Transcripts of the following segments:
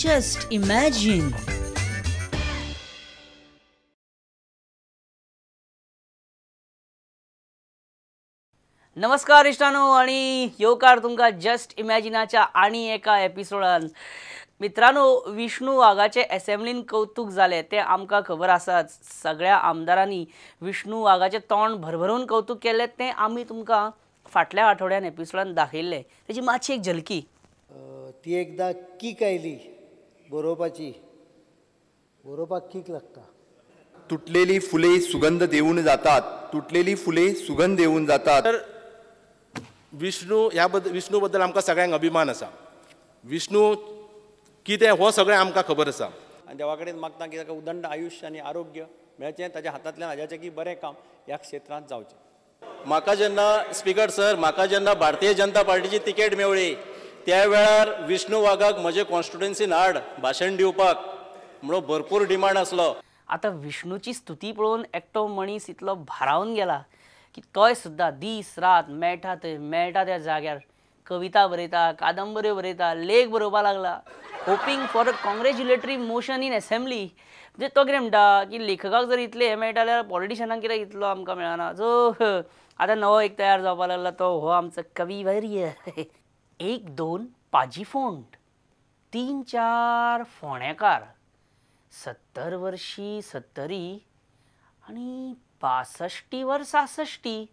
Just imagine. नमस्कार इष्टांनो आणि येवकार तुमकां जस्ट इमॅजिनाच्या आनी एका एपिसोडान. मित्रांनो, विष्णू वाघाचे असेंब्लीन कौतुक जालें तें आमकां खबर आसाच. सगळ्या आमदारांनी विष्णू वाघाचें तोंड भरभरून कौतुक केलें तें आमी तुमकां फाटल्या आठवड्यान एपिसोडान दाखयल्लें. तेजी मातशी एक झलकी. ती एकदा कीक आयली बरोवपाची. बरोवपाक कीक लागता. तुटलेली फुले सुगंध देऊन जातात. तुटलेली फुले सुगंध देऊन जातात. तर विष्णू बद्दल आमकां सगळ्यांक अभिमान आसा. विष्णू कितें हो सगळें आमकां खबर आसा. आनी देवा कडेन मागता की ताका उदंड आयुश्य आनी आरोग्य मेळचें, ताच्या हातांतल्यान हाज्याचें की बरें काम ह्या क्षेत्रांत जावचें. म्हाका जेन्ना भारतीय जनता पार्टीची तिकेट मेवळी त्या वेळार विष्णू वाघाक म्हजे कॉन्स्टिट्युएन्सीन हाड भाशण दिवपाक म्हणून भरपूर डिमांड आसलो. आता विष्णूची स्तुती पळोवन एकटो मनीस इतलो भारावन गेला की तोय सुद्दां दीस रात मेळटा त्या जाग्यार कविता बरयता, कादंबऱ्यो बरयता, लेख बरोवपाक लागला. Hoping for a congratulatory motion in assembly. म्हणजे तो कितें म्हणटा की लेखकाक जर इतले हें मेळटा जाल्यार पॉलिटिशनाक कित्याक इतलो आमकां मेळना. सो आतां नवो एक तयार जावपाक लागला तो हो आमचो कविवर्य. 1-2 पाजी फोंट, 3-4 फोंडेकार, 70 वर्षी 70 आणि 65 वर 66.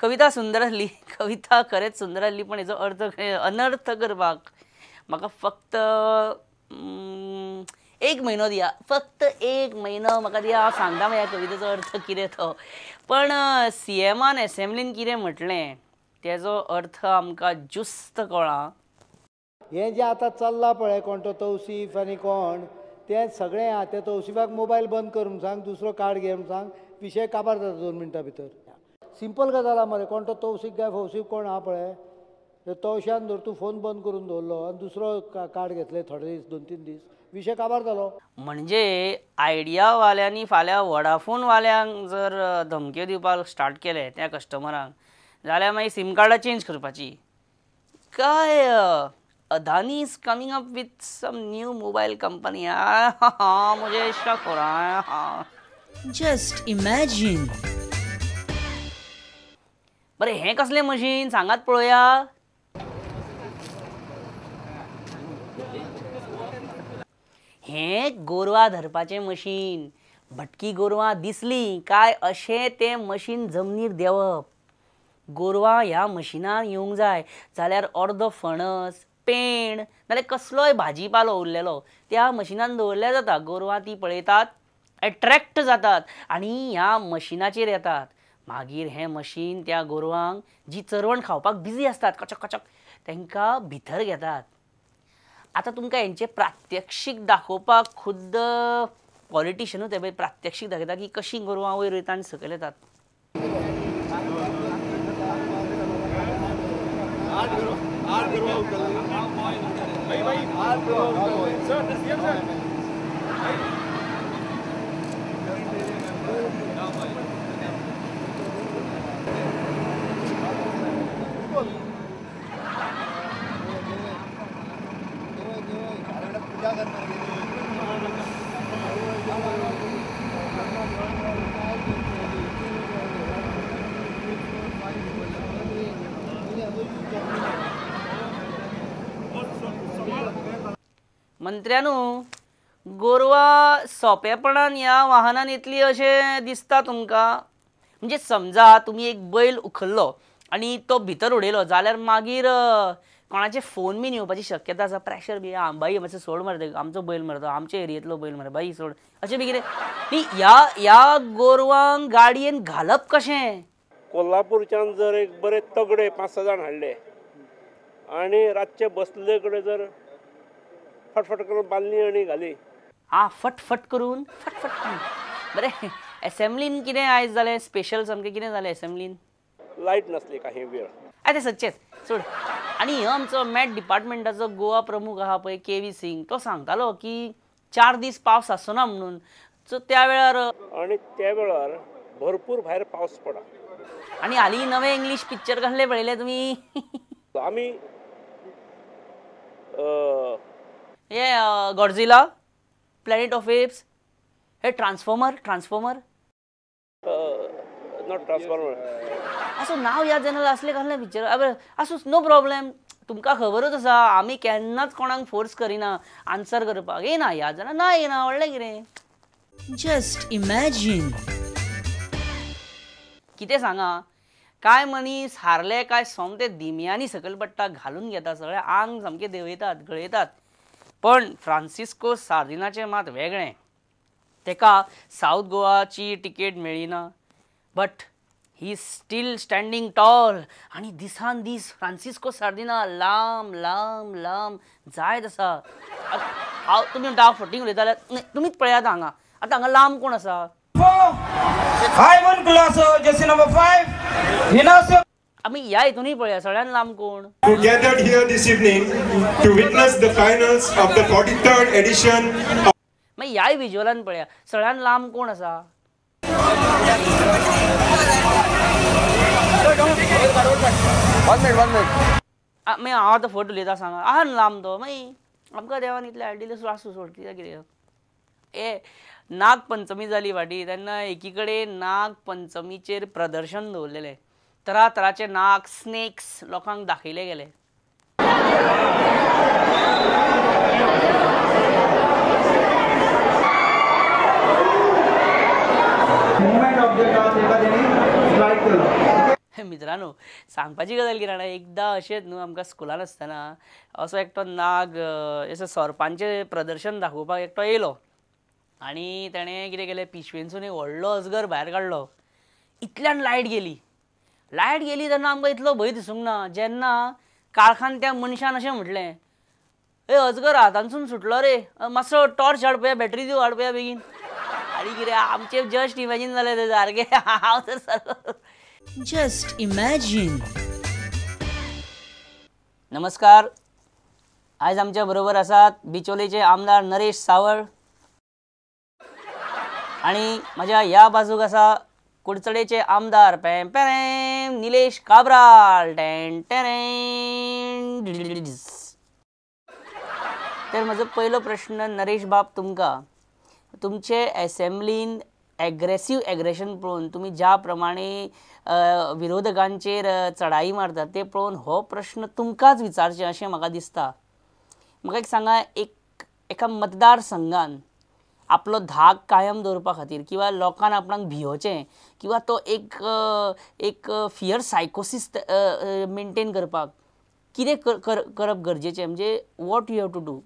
कविता सुंदर आसली, कविता खरेंच सुंदर आसली, पण हेजो अर्थ अनर्थ करपाक म्हाका फक्त 1 म्हयनो दिया. फक्त 1 म्हयनो म्हाका दिया. हांव सांगता ह्या कवितेचो अर्थ कितें तो. पण सीएमान असेंब्लीन कितें म्हटलें तेजो अर्थ आमकां ज्युस्त कळ्ळा. हें जें आतां चल्लां पळय, कोण तो तौसिफ आनी कोण, तें सगळें आहा. त्या तौसिफाक मोबायल बंद कर म्हूण सांग, दुसरो कार्ड घे म्हूण सांग, विशय काबार जाता 2 मिनटां भितर. सिंपल गजाल आहा मरे. कोण तो तौसिफ काय फौसिफ कोण आहा पळय, ते तवश्यान धर तूं फोन बंद करून दवरलो आनी दुसरो कार्ड घेतले थोडे दीस, 2-3 दीस, विशय काबार जालो. म्हणजे आयडियावाल्यांनी फाल्यां वॉडाफोनवाल्यांक जर धमक्यो दिवपाक स्टार्ट केले त्या कस्टमरांक, जाल्यार मागीर सिम कार्डां चेंज करपाची. काय Adani is coming up with some new mobile company. मुझे शक हो रहा है. Just imagine. बरें, हें कसलें मशीन सांगात पळोवया. हें गोरवां धरपाचें मशीन. भटकी गोरवां दिसलीं काय अशें तें मशीन जमनीर देंवप. गोरवां ह्या मशिनान येवंक जाय जाल्यार अर्दो फणस, पेंड नाल्यार कसलोय भाजीपालो उरलेलो त्या मशिनान दवरल्या जाता. गोरवां ती पळयतात, एट्रॅक्ट जातात आनी ह्या मशिनाचेर येतात. मागीर हें मशीन त्या गोरवांक जी चरवण खावपाक बिजी आसतात कचक कचक तांकां भितर घेतात. आतां तुमकां हेंचें प्रात्यक्षीक दाखोवपाक खुद्द पॉलिटिशनूच हे प्रात्यक्षीक दाखयता की कशीं गोरवां वयर वयता आनी सकयल येतात. मंत्र्यानो, गोरवां सोंपेपणान ह्या वाहनान येतली अशें दिसता तुमकां? म्हणजे समजा तुमी एक बैल उखल्लो आनी तो भितर उडयलो जाल्यार मागीर कोणाचे फोन बीन येवपाची शक्यता आसा. प्रेशर बी, बाई मातसो सोड मरे, आमचो बैल मरे, आमच्या एरियेंतलो बैल मरे, बाई सोड, अशें बी कितें. ह्या गोरवांक गाडयेन घालप कशें? कोल्हापूरच्यान जर एक बरे तगडे 5-6 जाण हाडले आनी रातचे बसले कडेन जर फटफट करून बांदली आनी घाली. फटफट करून बरें. असेंब्लीन कितें आयज जालें स्पेशल? सामकें कितें जालें असेंब्लीन? लायट नासली काही वेळ. तें सच्चेच सोड. आनी हो आमचो मॅट डिपार्टमेंटाचो गोवा प्रमुख आहा पळय के.व्ही. सिंग, तो सांगतालो की 4 दीस पावस आसना म्हणून. सो त्या वेळार आणि त्या वेळार भरपूर भायर पावस पडा. आणि हालीं नवे इंग्लीश पिक्चर कसले पळयले तुमी? आमी हे गॉडझिला, प्लॅनेट ऑफ एप्स, हे ट्रान्सफॉर्मर नॉट ट्रान्सफॉर्मर. असं नाव याद जाणार असले घालना पिक्चर. असो नो प्रॉब्लेम. तुमकां खबरच आसा आमी केन्नाच कोणाक फोर्स करिना आन्सर करपाक. येना याद जाणा ना येना व्हडलें कितें. Just imagine. कितें सांगा, काय मनीस हारले काय सोमते दिम्यांनी सकयल पडटा, घालून घेता, सगळे आंग सामके देंवयतात, गळयतात. पण फ्रांसिस्को सार्दिनाचें मात वेगळें. तेका साऊथ गोवाची तिकेट मेळिना, but he still standing tall. आनी दिसान दीस फ्रांसिस्को सार्दिना लांब लांब लांब जायत आसा. हांव तुमी म्हणटा हांव फटींग उलयता जाल्यार तुमीच पळयात हांगा. आतां हांगा लांब कोण आसा? आमी ह्या हितूनय पळया सगळ्यान लांब कोण. Gathered here this evening to witness the finals of the 43rd edition. मागीर ह्याय विज्युअलान पळया सगळ्यान लांब कोण आसा. मागीर हांव आतां फट उलयता सांगा आहा न्हू लांब तो. मागीर आमकां देवान इतले हाडिल्ले आसूं सोड कित्याक कितें. नाग पंचमी जाली फाटी तेन्ना एकी कडेन नाग पंचमीचेर प्रदर्शन दवरलेलें. तरातराचे नाग स्नेक्स लोकांक दाखयले गेले. मित्रांनो सांगपाची गजाल कितें जाणा, एकदां अशेंच न्हू आमकां स्कुलान आसतना असो एकटो नाग असो सोरपांचें प्रदर्शन दाखोवपाक एकटो येयलो. आनी तेणें कितें केलें, पिशवेंतसून एक व्हडलो अजगर भायर काडलो. इतल्यान लायट गेली तेन्ना आमकां इतलो भंय दिसूंक ना. जेन्ना काळखान त्या मनशान अशें म्हटलें, ए अजगर हातांतसून सुटलो रे, मातसो टॉर्च हाड पळया, बॅटरी दिव हाड पळया बेगीन. आनी कितें आमचें जस्ट इमॅजीन जालें तें सारकें. हांव तर सारको. Just imagine. नमस्कार. आयज आमच्या बरोबर आसात बिचोलेचे आमदार नरेश सावळ आणि माझ्या ह्या बाजूक आसा कुडचडेचे आमदार निलेश काब्राल. तर म्हजो पयलो प्रश्न नरेश बाब तुमकां, तुमचे एसेंब्लीन एग्रेशन पळोवन तुमी ज्या प्रमाणे विरोधकांचेर चढाई मारतात ते पळोवन हो प्रश्न तुमकांच विचारचें अशें म्हाका दिसता. म्हाका एक सांगा, एका मतदार संघान आपलो धाक कायम दवरपा खातीर किंवा लोकांक आपणाक भिवचें किंवा तो एक फियर सायकोसीस मेंटेन करपाक कितें करप गरजेचें, म्हणजे what you have to do.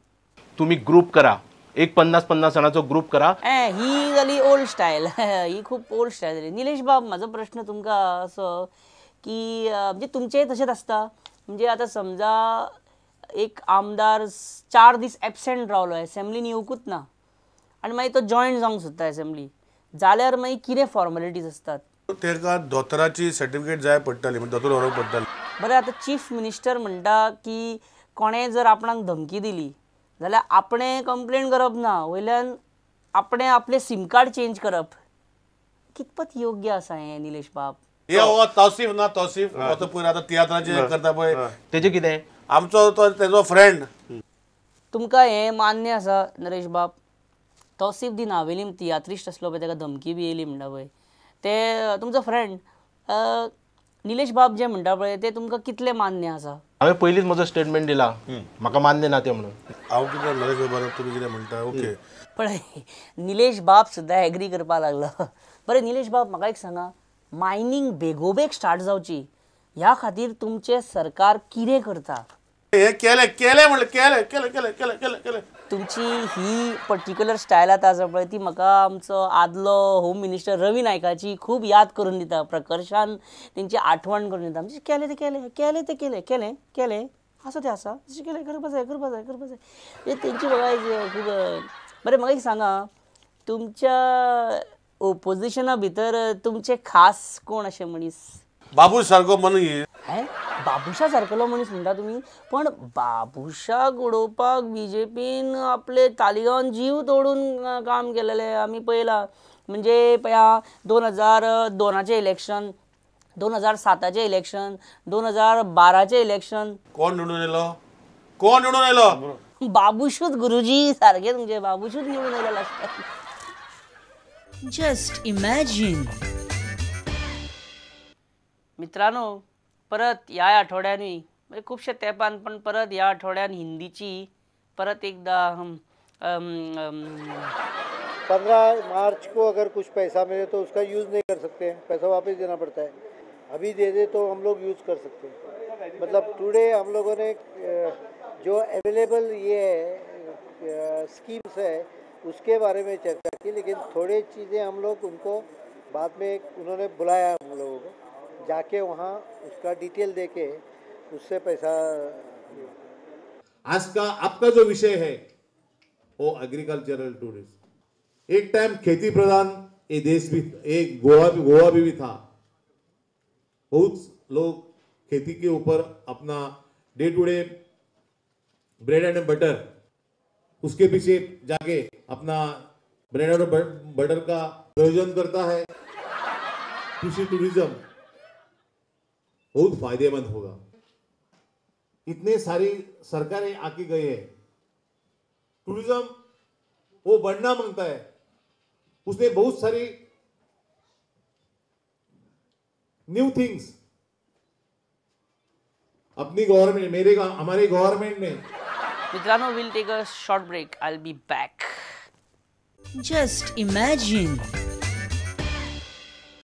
तुम्ही ग्रुप करा, एक 50-50 जणांचो ग्रुप करा. ही जाली ओल्ड स्टायल. ही खूप ओल्ड स्टायल जाली. निलेश बाब, म्हाजो प्रश्न तुमकां असो की म्हणजे तुमचेंय तशेंच आसता, म्हणजे आतां समजा एक आमदार 4 दीस एबसेंट रावलो, एसेंब्लीन येवकूच ना, आनी मागीर तो जॉयन जावंक सोदता एसेंब्ली, जाल्यार मागीर कितें फॉर्मेलिटीज आसतात? तेका दोतोराची सर्टिफिकेट जाय पडटली, म्हणजे दोतोर व्हरप पडटलें. बरें, आतां चीफ मिनिस्टर म्हणटा की कोणें जर आपणाक धमकी दिली जाल्यार आपणें कंप्लेन करप ना, वयल्यान आपणें आपलें सिम कार्ड चेंज करप. कितपत योग्य आसा हें निलेश बाब? हे तौसीफ ना, तौसीफ तो पयर आतां तियात्राचें करता पळय, तेजें कितें? आमचो तो तेजो फ्रेंड. तुमकां हें मान्य आसा नरेश बाब? तौसीफ दी नावेलीम तियात्रिस्ट आसलो पळय, तेका धमकी बी येयली म्हणटा पळय, ते तुमचो फ्रेंड निलेश बाब जे म्हणटा पळय ते तुमकां कितलें मान्य आसा? हांवें पयलींच म्हजो स्टेटमेंट दिला, म्हाका मान्य ना तें म्हणून. हांव कितें नरेश बाब तुमी कितें म्हणटा, ओके. पळय निलेश बाब सुद्दां एग्री करपाक लागलो. बरें निलेश बाब, म्हाका एक सांगा, मायनींग बेगोबेग स्टार्ट जावची ह्या खातीर तुमचें सरकार कितें करता? हे केलें म्हणलें, केलें. तुमची ही पर्टिक्युलर स्टायल आतां आसा पळय ती म्हाका आमचो आदलो होम मिनिस्टर रवी नायकाची खूब याद करून दिता, प्रकर्शान तेंची आठवण करून दिता. म्हणजे केलें असो तें आसा, केलें करपा जाय. तेंची म्हाका खूब बरें. म्हाका एक सांगा, तुमच्या ओपोजिशना भितर तुमचे खास कोण अशे मनीस? बाबूश सारको मनीस. बाबुशा सारकेलो मनीस म्हणटा तुमी, पण बाबुशाक उडोवपाक बीजेपीन आपले तालिगांवन जीव तोडून काम केलेलें आमी पळयलां. म्हणजे पळया 2002चे इलेक्शन, 2007चे इलेक्शन, 2012चे इलेक्शन, कोण निवडून येयलो? कोण निवडून आयलो? बाबूशूच गुरुजी सारखे तुमचे बाबूशूच निवडून आयला लास्टाक. Just imagine. मित्रांनो, परत या आठवड्यानी म्हणजे खूपशे तेंपान पण परत या आठवड्यान हिंदीची परत एकदा 15 मार्च को अगर कुछ पैसा मिले तो उसका यूज़ नहीं कर सकते हैं, पैसा वापस देना पड़ता है. अभी दे दे तो हम लोग यूज़ कर सकते हैं. मतलब टुडे हम लोगों ने जो अवेलेबल ये स्कीम्स है उसके बारे में चर्चा की, लेकिन थोड़ी चीज़ें हम लोग उनको बाद में उन्होंने बुलाया हम लोगों को, जाके वहाँ उसका डिटेल दे के उससे पैसा. आज का आपका जो विषय है वो एग्रीकल्चरल टूरिज्म. एक टाइम खेती प्रधान ये देश भी, एक गोवा भी था. बहुत लोग खेती के ऊपर अपना day to day bread and butter, उसके पीछे जाके अपना ब्रेड एंड बटर का प्रयोजन करता है. कृषि टूरिज्म बहुत फायदेमंद होगा. इतने सारी सरकारें आके गए हैं, टूरिज्म वो बढ़ना मांगता है. उसने बहुत सारी न्यू थिंग्स अपनी गवर्नमेंट हमारे गवर्नमेंट ने. मित्रांनो, will take a short break. I will be back. Just imagine.